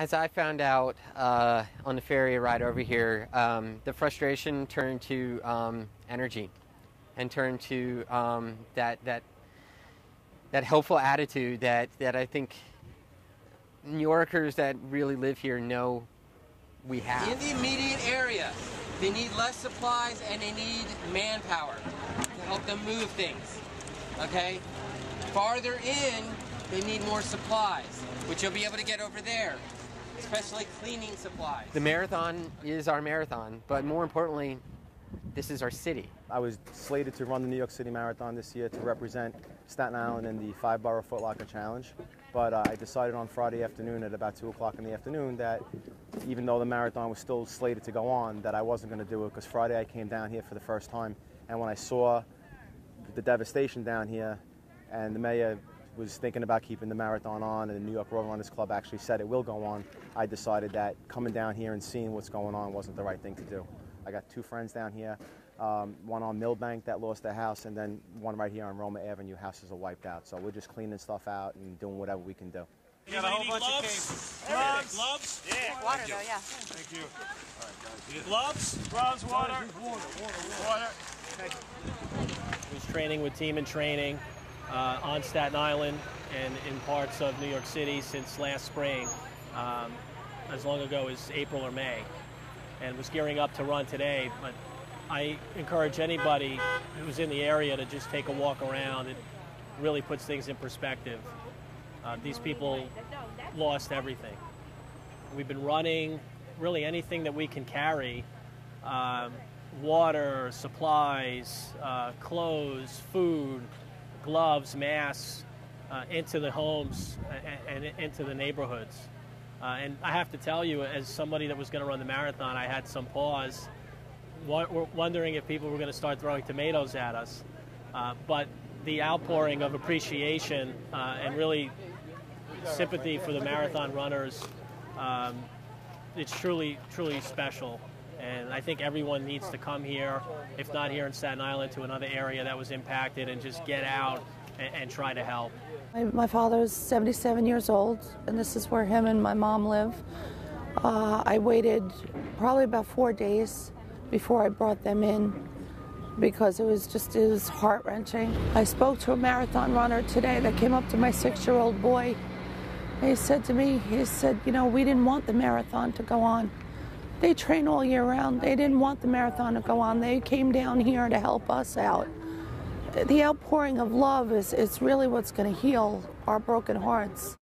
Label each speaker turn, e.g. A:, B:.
A: As I found out on the ferry ride over here, the frustration turned to energy, and turned to that hopeful attitude that I think New Yorkers that really live here know we have.
B: In the immediate area, they need less supplies and they need manpower to help them move things. Okay? Farther in, they need more supplies, which you'll be able to get over there, especially cleaning supplies.
A: The marathon is our marathon, but more importantly, this is our city.
C: I was slated to run the New York City Marathon this year to represent Staten Island in the 5-borough Foot Locker Challenge, but I decided on Friday afternoon at about 2 o'clock in the afternoon that even though the marathon was still slated to go on, that I wasn't going to do it, because Friday I came down here for the first time, and when I saw the devastation down here, and the mayor was thinking about keeping the marathon on, and the New York Road Runners Club actually said it will go on, I decided that coming down here and seeing what's going on wasn't the right thing to do. I got 2 friends down here, one on Millbank that lost their house, and then one right here on Roma Avenue. Houses are wiped out. So we're just cleaning stuff out and doing whatever we can do.
D: You got a whole bunch of gloves? Gloves?
E: Yeah. Water though, yeah.
D: Thank you. All right, guys. Gloves, water.
F: I was training with Team in Training on Staten Island and in parts of New York City since last spring, as long ago as April or May, and was gearing up to run today. But I encourage anybody who's in the area to just take a walk around. It really puts things in perspective. These people lost everything. We've been running really anything that we can carry, water, supplies, clothes, food, gloves, masks, into the homes and into the neighborhoods. And I have to tell you, as somebody that was going to run the marathon, I had some pause, wondering if people were going to start throwing tomatoes at us. But the outpouring of appreciation and really sympathy for the marathon runners, it's truly, truly special. And I think everyone needs to come here, if not here in Staten Island, to another area that was impacted, and just get out and try to help.
E: My father's 77 years old, and this is where him and my mom live. I waited probably about 4 days before I brought them in, because it was heart-wrenching. I spoke to a marathon runner today that came up to my 6-year-old boy. He said to me, you know, we didn't want the marathon to go on. They train all year round. They didn't want the marathon to go on. They came down here to help us out. The outpouring of love is really what's going to heal our broken hearts.